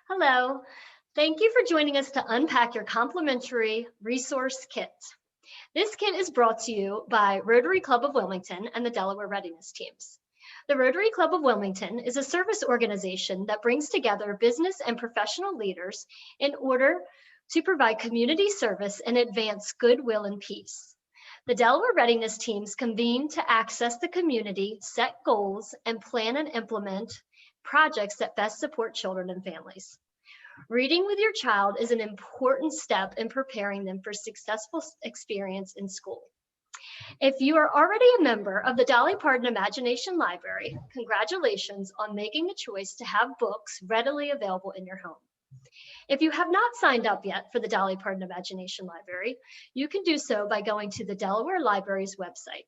Hello. Thank you for joining us to unpack your complimentary resource kit. This kit is brought to you by Rotary Club of Wilmington and the Delaware Readiness Teams. The Rotary Club of Wilmington is a service organization that brings together business and professional leaders in order to provide community service and advance goodwill and peace. The Delaware Readiness Teams convene to access the community, set goals, and plan and implement projects that best support children and families. Reading with your child is an important step in preparing them for successful experience in school. If you are already a member of the Dolly Parton Imagination Library, congratulations on making the choice to have books readily available in your home. If you have not signed up yet for the Dolly Parton Imagination Library, you can do so by going to the Delaware Library's website.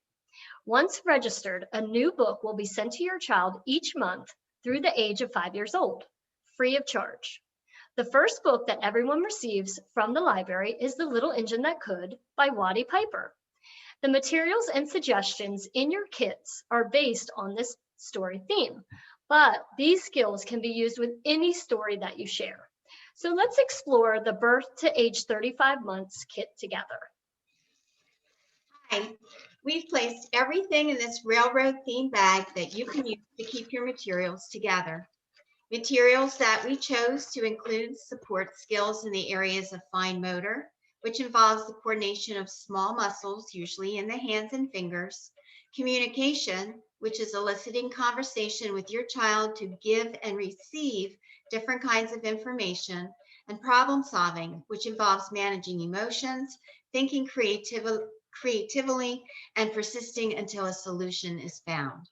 Once registered, a new book will be sent to your child each month through the age of 5 years old, free of charge. The first book that everyone receives from the library is The Little Engine That Could by Waddy Piper. The materials and suggestions in your kits are based on this story theme, but these skills can be used with any story that you share. So let's explore the birth to age 35 months kit together. Hi, we've placed everything in this railroad themed bag that you can use to keep your materials together. Materials that we chose to include support skills in the areas of fine motor, which involves the coordination of small muscles, usually in the hands and fingers, communication, which is eliciting conversation with your child to give and receive different kinds of information, and problem solving, which involves managing emotions, thinking creatively, and persisting until a solution is found.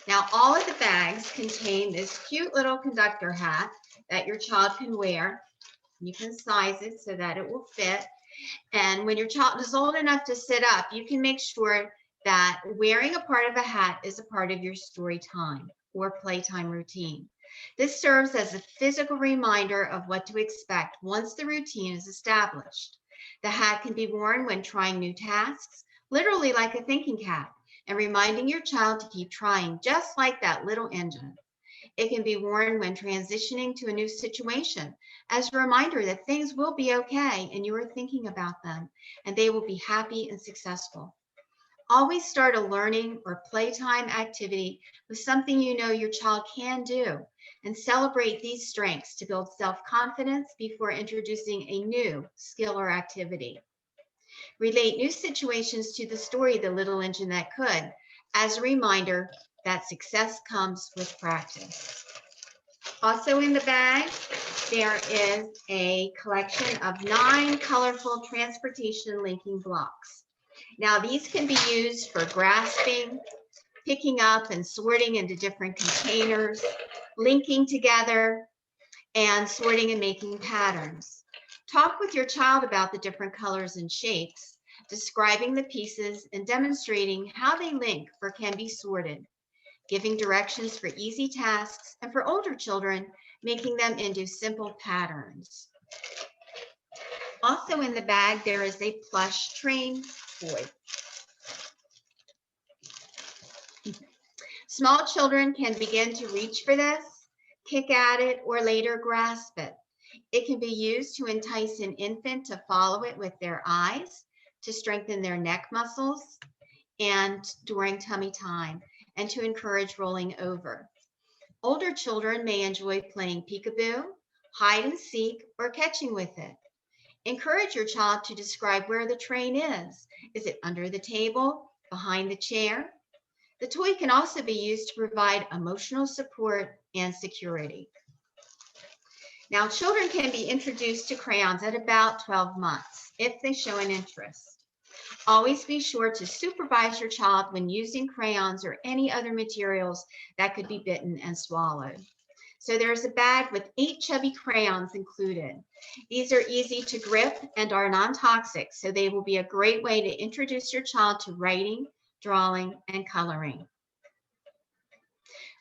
Now, all of the bags contain this cute little conductor hat that your child can wear. You can size it so that it will fit. And when your child is old enough to sit up, you can make sure that wearing a part of a hat is a part of your story time or playtime routine. This serves as a physical reminder of what to expect once the routine is established. The hat can be worn when trying new tasks, literally like a thinking cap, and reminding your child to keep trying, just like that little engine. It can be worn when transitioning to a new situation as a reminder that things will be okay and you are thinking about them and they will be happy and successful. Always start a learning or playtime activity with something you know your child can do and celebrate these strengths to build self-confidence before introducing a new skill or activity. Relate new situations to the story, The Little Engine That Could, as a reminder that success comes with practice. Also in the bag, there is a collection of 9 colorful transportation linking blocks. Now, these can be used for grasping, picking up and sorting into different containers, linking together, and sorting and making patterns. Talk with your child about the different colors and shapes, describing the pieces and demonstrating how they link or can be sorted, giving directions for easy tasks, and for older children, making them into simple patterns. Also in the bag, there is a plush train toy. Small children can begin to reach for this, kick at it, or later grasp it. It can be used to entice an infant to follow it with their eyes, to strengthen their neck muscles, and during tummy time, and to encourage rolling over. Older children may enjoy playing peekaboo, hide and seek, or catching with it. Encourage your child to describe where the train is. Is it under the table, behind the chair? The toy can also be used to provide emotional support and security. Now, children can be introduced to crayons at about 12 months if they show an interest. Always be sure to supervise your child when using crayons or any other materials that could be bitten and swallowed. So there's a bag with 8 chubby crayons included. These are easy to grip and are non-toxic, so they will be a great way to introduce your child to writing, drawing, and coloring.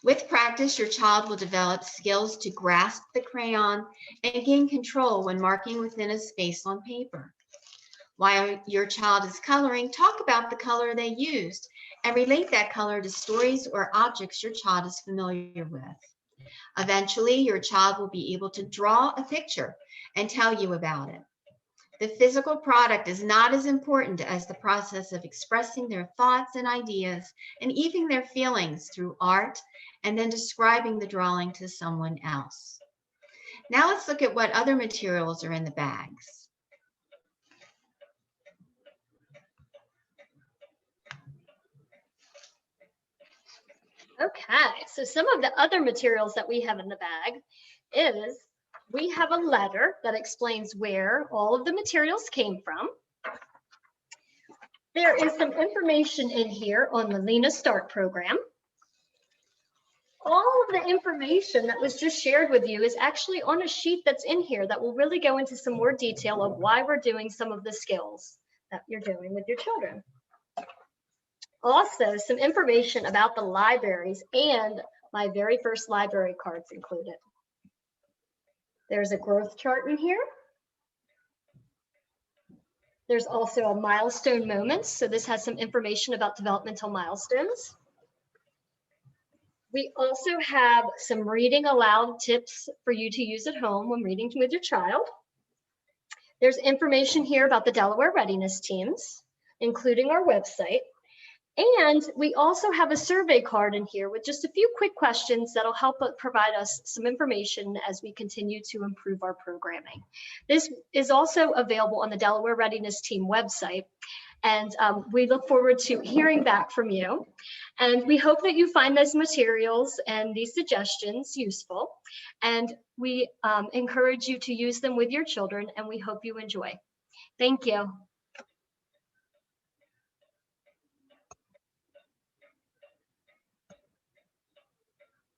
With practice, your child will develop skills to grasp the crayon and gain control when marking within a space on paper. While your child is coloring, talk about the color they used and relate that color to stories or objects your child is familiar with. Eventually, your child will be able to draw a picture and tell you about it. The physical product is not as important as the process of expressing their thoughts and ideas and even their feelings through art and then describing the drawing to someone else. Now let's look at what other materials are in the bags. Okay, so some of the other materials that we have in the bag is we have a letter that explains where all of the materials came from. There is some information in here on the Lena Start program. All of the information that was just shared with you is actually on a sheet that's in here that will really go into some more detail of why we're doing some of the skills that you're doing with your children. Also, some information about the libraries and my very first library cards included. There's a growth chart in here. There's also a milestone moments. So this has some information about developmental milestones. We also have some reading aloud tips for you to use at home when reading with your child. There's information here about the Delaware Readiness Teams, including our website. And we also have a survey card in here with just a few quick questions that'll help provide us some information as we continue to improve our programming. This is also available on the Delaware Readiness Team website. And we look forward to hearing back from you. And we hope that you find those materials and these suggestions useful. And we encourage you to use them with your children, and we hope you enjoy. Thank you.